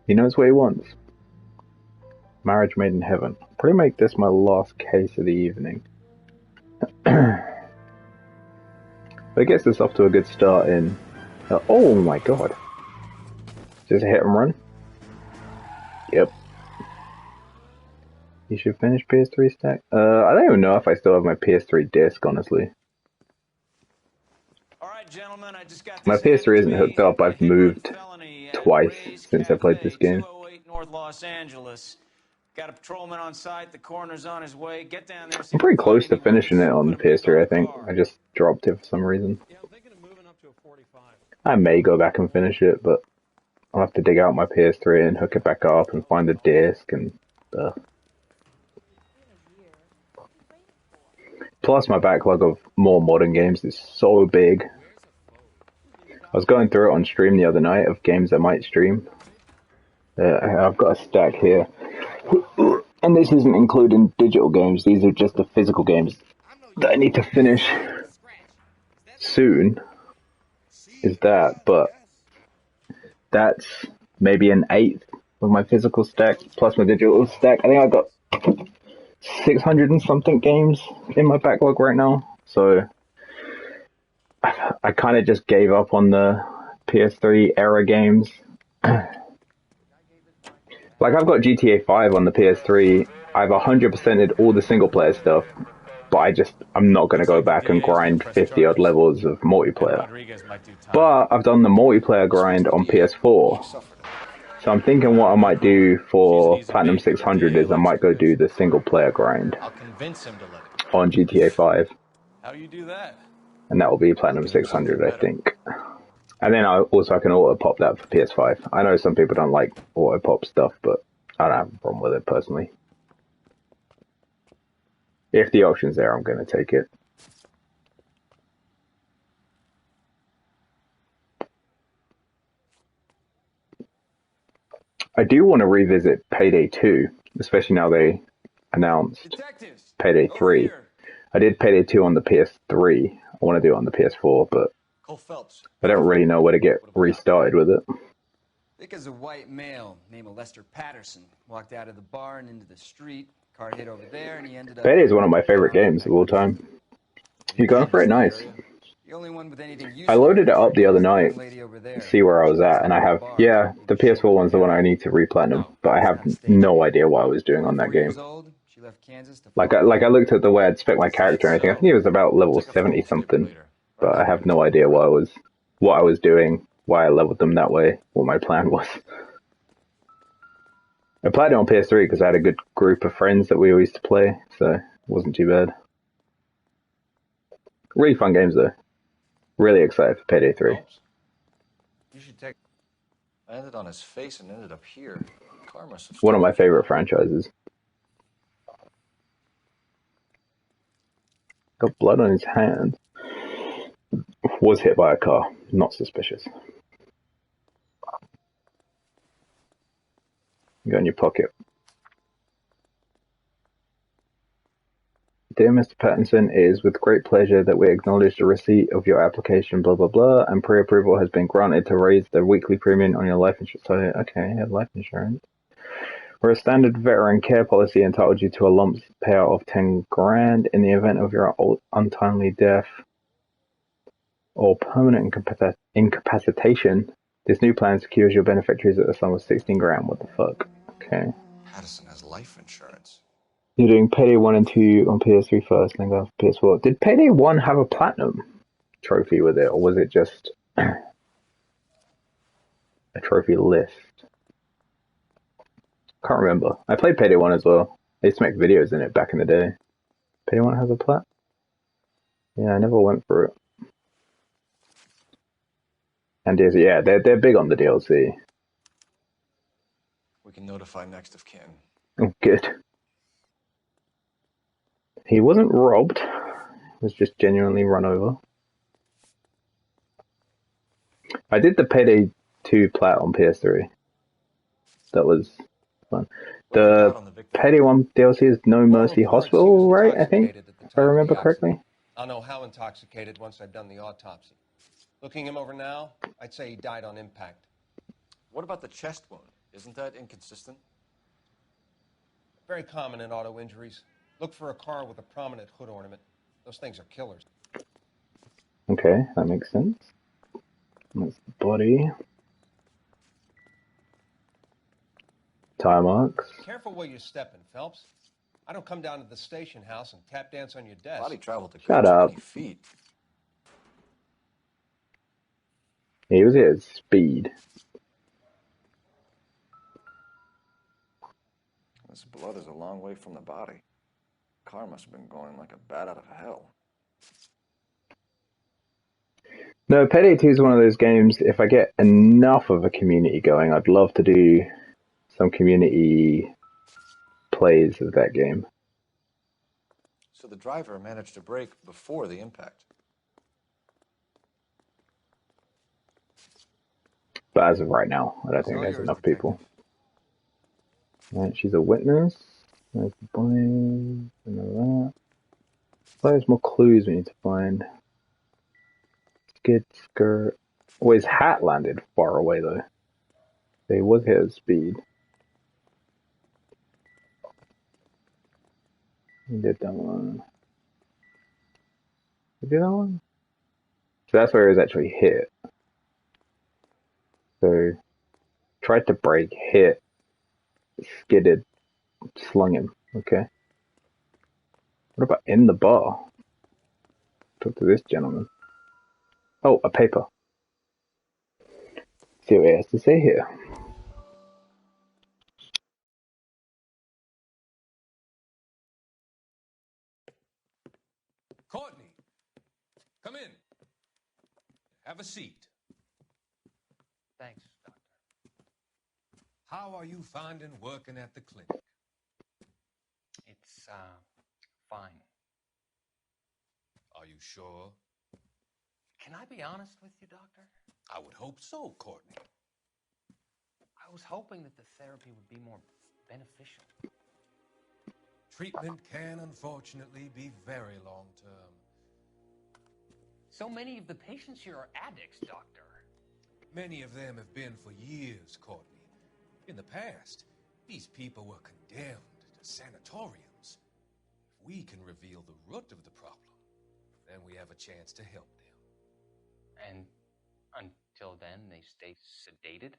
He knows what he wants. Marriage made in heaven. Probably make this my last case of the evening. But it gets us off to a good start in... oh my god. Just a hit and run? Yep. You should finish PS3 stack? I don't even know if I still have my PS3 disc, honestly. Alright, gentlemen, I just got My this handed PS3 to isn't hooked me. up. A I've hit and run moved felony at twice Ray's since I played this Cafe, game. 208 North Los Angeles. Got a patrolman on site. The coroner's on his way. Get down there, see I'm what pretty body close to he finishing wants. it on the Put a bip on PS3, I the think. car. I just dropped it for some reason. Yeah, I'm thinking of moving up to a 45. I may go back and finish it, but I'll have to dig out my PS3 and hook it back up and find the disc and stuff. Plus, my backlog of more modern games is so big. I was going through it on stream the other night of games I might stream. I've got a stack here. And this isn't including digital games, these are just the physical games that I need to finish soon. Is that, but that's maybe an eighth of my physical stack plus my digital stack. I think I've got 600 and something games in my backlog right now. So I kind of just gave up on the PS3 era games. Like, I've got GTA 5 on the PS3. I've 100%ed all the single player stuff, but I'm not going to go back and grind 50 odd levels of multiplayer. But I've done the multiplayer grind on PS4. So I'm thinking what I might do for Platinum 600 is I might go do the single player grind on GTA 5. How you do that? And that will be Platinum 600, I think. And then I can auto pop that for PS5. I know some people don't like auto pop stuff, but I don't have a problem with it personally. If the option's there, I'm going to take it. I do want to revisit Payday 2, especially now they announced Payday 3. I did Payday 2 on the PS3. I want to do it on the PS4, but I don't really know where to get restarted with it. Vic is a white male named Lester Patterson. Walked out of the bar and into the street. Car hit over there, and he ended up... Payday is one of my favorite games of all time. You going for it? Nice. The only one with anything I loaded it up the other night to see where I was at, and I have, yeah, the PS4 one's the one I need to replatinum, but I have no idea what I was doing on that game. Like I looked at the way I'd spec my character and everything. I think it was about level 70 something, but I have no idea what I was doing, why I leveled them that way, what my plan was. I played it on PS3 because I had a good group of friends that we always used to play, so it wasn't too bad. Really fun games though. Really excited for Payday 3. You should take... I ended on his face and ended up here. Car must have... One of my favorite franchises. Got blood on his hands. Was hit by a car. Not suspicious. You got in your pocket. Dear Mr. Pattinson, it is with great pleasure that we acknowledge the receipt of your application, blah, blah, blah, and pre-approval has been granted to raise the weekly premium on your life insurance. So, okay, you have life insurance. Where a standard veteran care policy entitles you to a lump payout of 10 grand in the event of your untimely death or permanent incapacitation. This new plan secures your beneficiaries at a sum of 16 grand. What the fuck? Okay. Patterson has life insurance. You're doing Payday 1 and 2 on PS3 first, then go for PS4. Did Payday 1 have a platinum trophy with it, or was it just a trophy list? Can't remember. I played Payday 1 as well. I used to make videos in it back in the day. Payday 1 has a plat? Yeah, I never went for it. And yeah, they're big on the DLC. We can notify next of kin. Oh, good. He wasn't robbed. He was just genuinely run over. I did the Payday 2 plat on PS3. That was fun. The Payday 1 DLC is No Mercy Hospital, right? I think, if I remember correctly. I'll know how intoxicated once I've done the autopsy. Looking him over now, I'd say he died on impact. What about the chest wound? Isn't that inconsistent? Very common in auto injuries. Look for a car with a prominent hood ornament. Those things are killers. Okay, that makes sense. That's the body. Tire marks. Careful where you're stepping, Phelps. I don't come down to the station house and tap dance on your desk. Body traveled a Shut good up. 20 feet. He was at speed. This blood is a long way from the body. Car must have been going like a bat out of hell. No, Payday 2 is one of those games, if I get enough of a community going, I'd love to do some community plays of that game. So the driver managed to brake before the impact. But as of right now, I don't It's think all there's yours, enough Detective. people. Right, she's a witness. There's the body. That. There's more clues we need to find. Skid, skirt. Oh, his hat landed far away though. So he was hit at speed. He did that one. He did that one? So that's where he was actually hit. So tried to brake, hit, skidded, slung him. Okay. What about in the bar? Talk to this gentleman. Oh, a paper. See what he has to say here. Courtney, come in. Have a seat. Thanks, Doctor. How are you finding working at the clinic? It's, fine. Are you sure? Can I be honest with you, Doctor? I would hope so, Courtney. I was hoping that the therapy would be more beneficial. Treatment can unfortunately be very long-term. So many of the patients here are addicts, Doctor. Many of them have been for years, Courtney. In the past, these people were condemned to sanatoriums. If we can reveal the root of the problem, then we have a chance to help them. And until then, they stay sedated?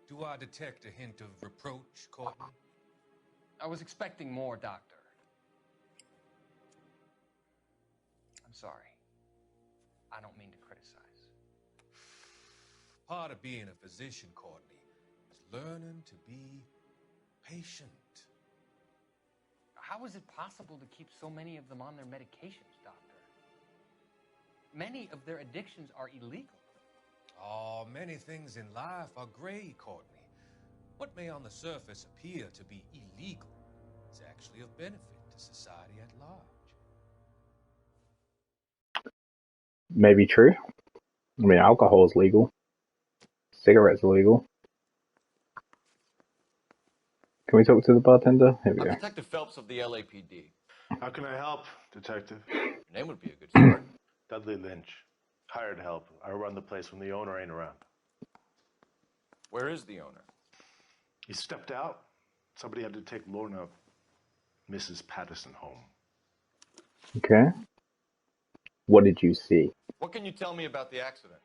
Do I detect a hint of reproach, Courtney? I was expecting more, Doctor. I'm sorry. I don't mean to criticize. Part of being a physician, Courtney, is learning to be patient. How is it possible to keep so many of them on their medications, Doctor? Many of their addictions are illegal. Oh, many things in life are gray, Courtney. What may on the surface appear to be illegal is actually of benefit to society at large. Maybe true. I mean, alcohol is legal. Cigarettes are legal. Can we talk to the bartender? Here we I'm go. Detective Phelps of the LAPD. How can I help, Detective? Your name would be a good start. Dudley Lynch. Hired help. I run the place when the owner ain't around. Where is the owner? He stepped out. Somebody had to take Lorna, Mrs. Patterson, home. Okay. What did you see? What can you tell me about the accident?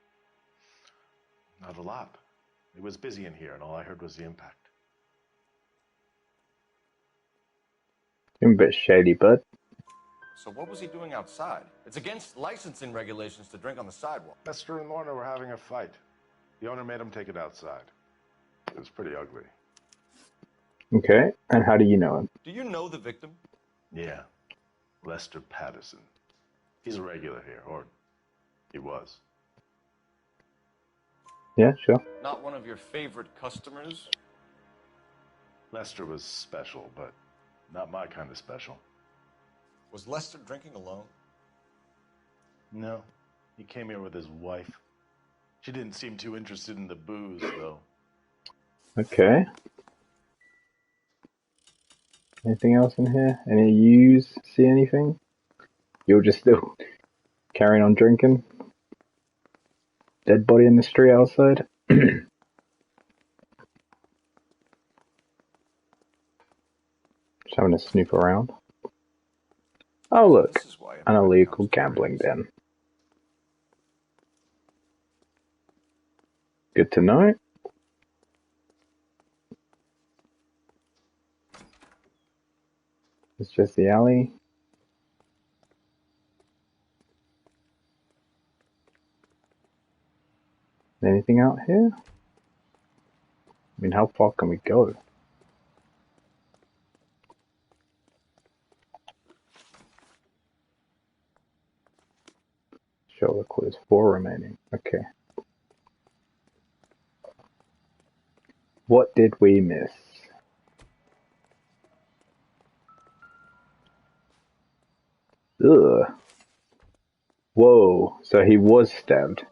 Not a lot. It was busy in here, and all I heard was the impact. You're a bit shady, bud. So what was he doing outside? It's against licensing regulations to drink on the sidewalk. Lester and Lorna were having a fight. The owner made him take it outside. It was pretty ugly. Okay. And how do you know him? Do you know the victim? Yeah. Lester Patterson. He's a regular here, or he was. Yeah, sure. Not one of your favorite customers? Lester was special, but not my kind of special. Was Lester drinking alone? No. He came here with his wife. She didn't seem too interested in the booze, though. Okay. Anything else in here? Any yous see anything? You're just still carrying on drinking? Dead body in the street outside? Just having to snoop around. Oh look, This is why an everybody illegal comes to gambling Graves. den. Good to know. It's just the alley. Anything out here? I mean, how far can we go? Show the clues. 4 remaining. Okay. What did we miss? Ugh. Whoa. So he was stabbed.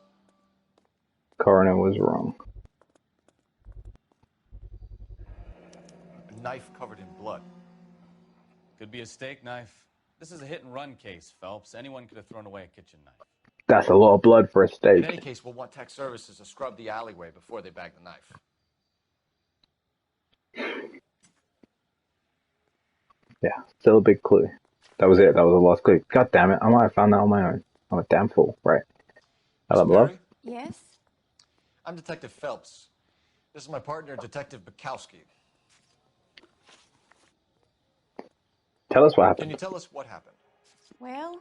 Coroner was wrong. A knife covered in blood. Could be a steak knife. This is a hit-and-run case, Phelps. Anyone could have thrown away a kitchen knife. That's a lot of blood for a In steak. any case, we'll want tech services to scrub the alleyway before they bag the knife. Yeah, still a big clue. That was it. That was the last clue. God damn it. I might have found that on my own. I'm a damn fool. Right. Hello, Miss love. Perry? Yes? I'm Detective Phelps. This is my partner, Detective Bukowski. Tell us what Can happened. you tell us what happened? Well,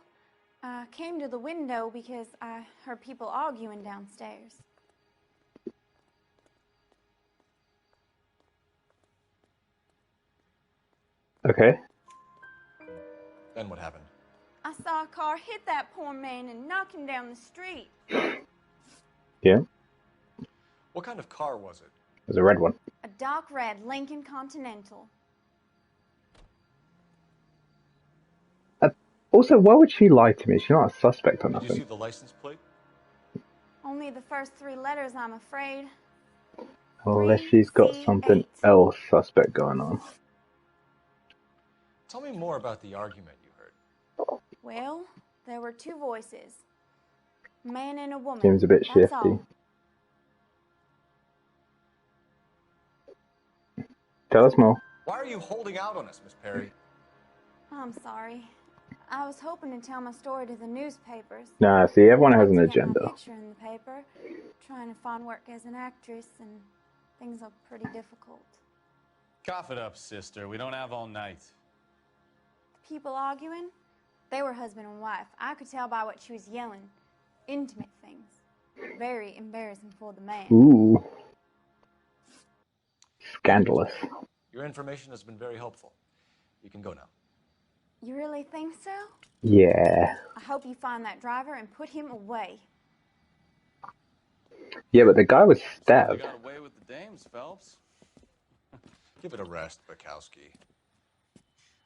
I came to the window because I heard people arguing downstairs. Okay. Then what happened? I saw a car hit that poor man and knock him down the street. Yeah. What kind of car was it? It was a red one. A dark red Lincoln Continental. Also, why would she lie to me? She's not a suspect or Did you see nothing. the license plate? Only the first 3 letters, I'm afraid. Unless she's got 3C8. something else suspect going on. Tell me more about the argument you heard. Well, there were 2 voices. A man and a woman. Seems a bit That's shifty. all. Tell us more. Why are you holding out on us, Miss Perry? I'm sorry. I was hoping to tell my story to the newspapers. Nah, see, everyone I'd has like an to get my agenda. picture in the paper. Trying to find work as an actress, and things are pretty difficult. Cough it up, sister. We don't have all night. People arguing? They were husband and wife. I could tell by what she was yelling. Intimate things. Very embarrassing for the man. Ooh. Scandalous. Your information has been very helpful. You can go now. You really think so? Yeah. I hope you find that driver and put him away. Yeah, but the guy was They stabbed. got away with the dames, Phelps. Give it a rest, Bukowski.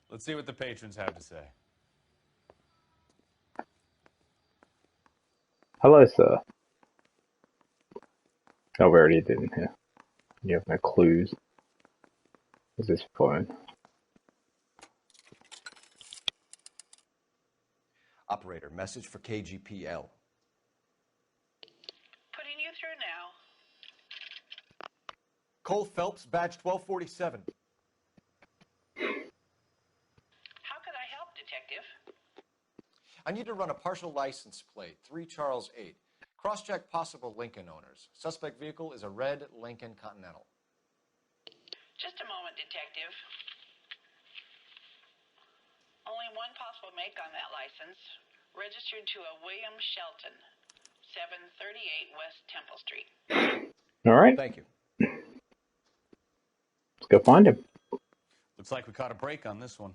Let's see what the patrons have to say. Hello, sir. Oh, we already did in here. You have no clues. What's this phone? Operator, message for KGPL. Putting you through now. Cole Phelps, badge 1247. How can I help, Detective? I need to run a partial license plate, 3 Charles 8. Cross-check possible Lincoln owners. Suspect vehicle is a red Lincoln Continental. Just a moment, Detective. Only one possible make on that license. Registered to a William Shelton, 738 West Temple Street. All right. Thank you. Let's go find him. Looks like we caught a break on this one.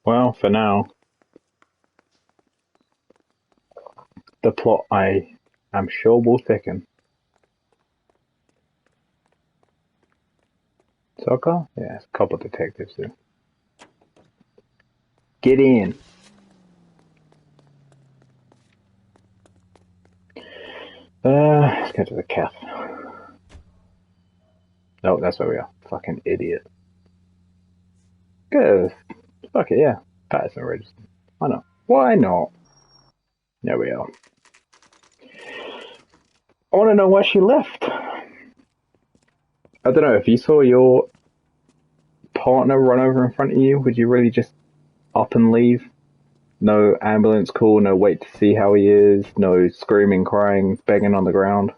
Well, for now. The plot, I am sure, will thicken. Soccer? Yeah, it's a couple of detectives there. Get in. Let's go to the cafe. Oh, that's where we are. Fucking idiot. Good. Fuck it, yeah. Patterson register. Why not? Why not? There we are. I want to know why she left. I don't know, if you saw your partner run over in front of you, would you really just up and leave? No ambulance call, no wait to see how he is, no screaming, crying, begging on the ground.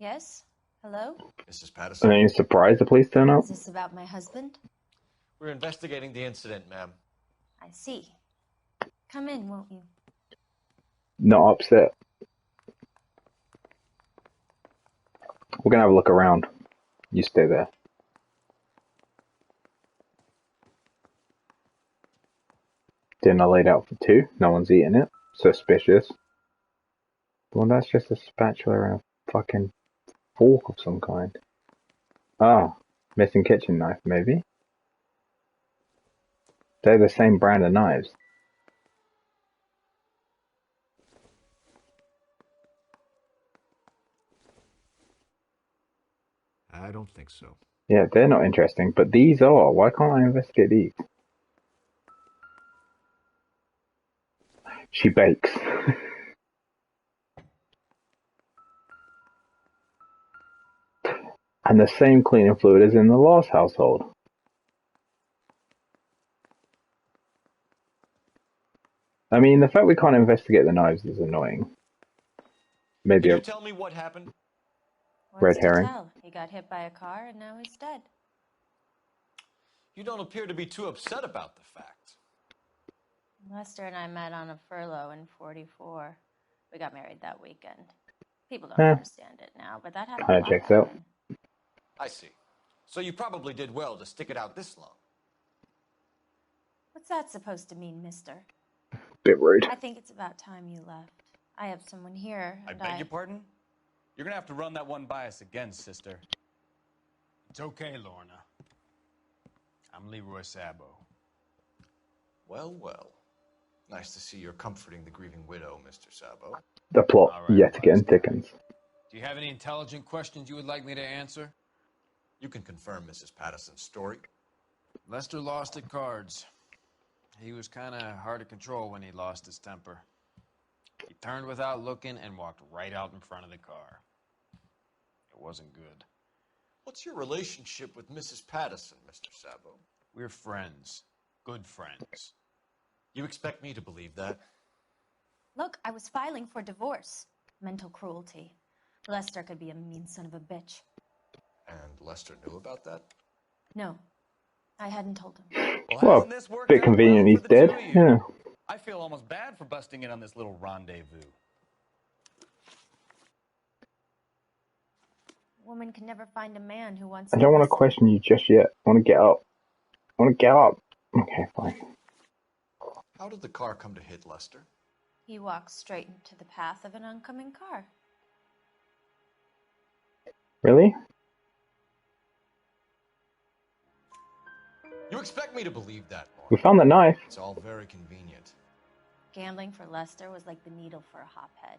Yes? Hello? Mrs. Patterson? And then you're surprised the police turn up? Is this about my husband? We're investigating the incident, ma'am. I see. Come in, won't you? Not upset. We're gonna have a look around. You stay there. Dinner laid out for two. No one's eating it. Suspicious. Well, that's just a spatula and a fucking fork of some kind. Ah, missing kitchen knife, maybe? They're the same brand of knives. I don't think so. Yeah, they're not interesting, but these are. Why can't I investigate these? She bakes. And the same cleaning fluid as in the last household. I mean, the fact we can't investigate the knives is annoying. Maybe Can a you tell me what happened? red What's to herring. tell? He got hit by a car and now he's dead. You don't appear to be too upset about the fact. Lester and I met on a furlough in 44. We got married that weekend. People don't Huh. understand it now, but that happened a Kinda lot checks back out. then. I see. So you probably did well to stick it out this long. What's that supposed to mean, mister? Bit rude. I think it's about time you left. I have someone here, I and beg your pardon? You're gonna have to run that one by us again, sister. It's okay, Lorna. I'm Leroy Sabo. Well, well. Nice to see you're comforting the grieving widow, Mr. Sabo. The plot, All right, yet again, Lester. thickens. Do you have any intelligent questions you would like me to answer? You can confirm Mrs. Patterson's story. Lester lost at cards. He was kind of hard to control when he lost his temper. He turned without looking and walked right out in front of the car. It wasn't good. What's your relationship with Mrs. Patterson, Mr. Sabo? We're friends. Good friends. You expect me to believe that? look, I was filing for divorce. Mental cruelty. Lester could be a mean son of a bitch. And Lester knew about that? No, I hadn't told him. Well, hasn't this worked bit out convenient well he's for the dead. two of you? Yeah. I feel almost bad for busting in on this little rendezvous. A woman can never find a man who wants I don't want to listen. question you just yet. I want to get up. I want to get up. Okay, fine. How did the car come to hit Lester? He walks straight into the path of an oncoming car. Really? You expect me to believe that, Laura? We found the knife. It's all very convenient. Gambling for Lester was like the needle for a hophead.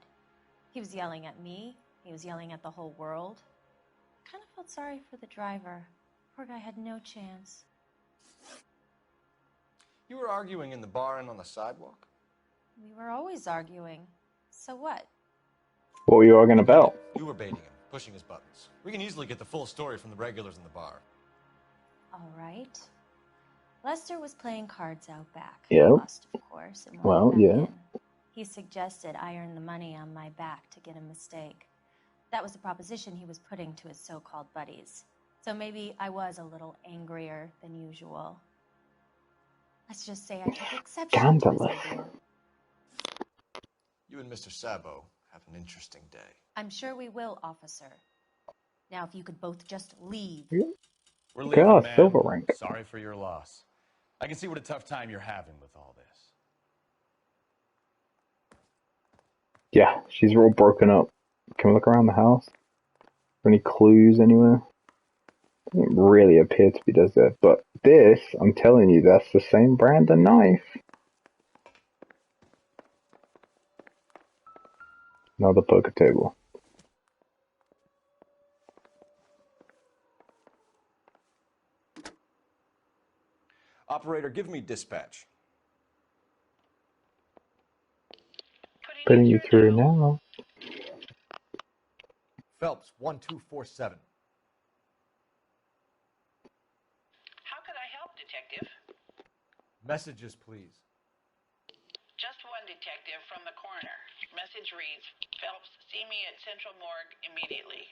He was yelling at me. He was yelling at the whole world. I kind of felt sorry for the driver. Poor guy had no chance. You were arguing in the bar and on the sidewalk? We were always arguing. So what? What were you arguing about? You were baiting him, pushing his buttons. We can easily get the full story from the regulars in the bar. All right. Lester was playing cards out back. Yeah. Lost, of course, and Well, walked back yeah. in. He suggested I earn the money on my back to get a mistake. That was the proposition he was putting to his so-called buddies. So maybe I was a little angrier than usual. Let's just say I took exception to his Scandalous. idea. You and Mr. Sabo have an interesting day. I'm sure we will, officer. Now, if you could both just leave. We're Look at leaving, our ma'am. silver rank. Sorry for your loss. I can see what a tough time you're having with all this. Yeah, she's all broken up. Can we look around the house? Any clues anywhere? Doesn't really appear to be, does it? But this, I'm telling you, that's the same brand of knife. Another poker table. Operator, give me dispatch. Putting you through now. Phelps, 1247. How could I Messages, please. Just one detective from the coroner. Message reads, Phelps, see me at Central Morgue immediately.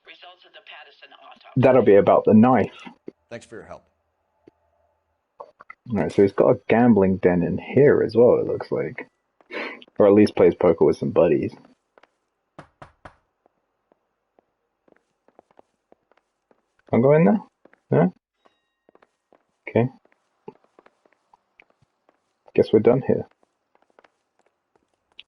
Results of the Patterson autopsy. That'll be about the knife. Thanks for your help. Alright, so he's got a gambling den in here as well, it looks like. Or at least plays poker with some buddies. I'll go in there? Yeah? Okay. Guess we're done here.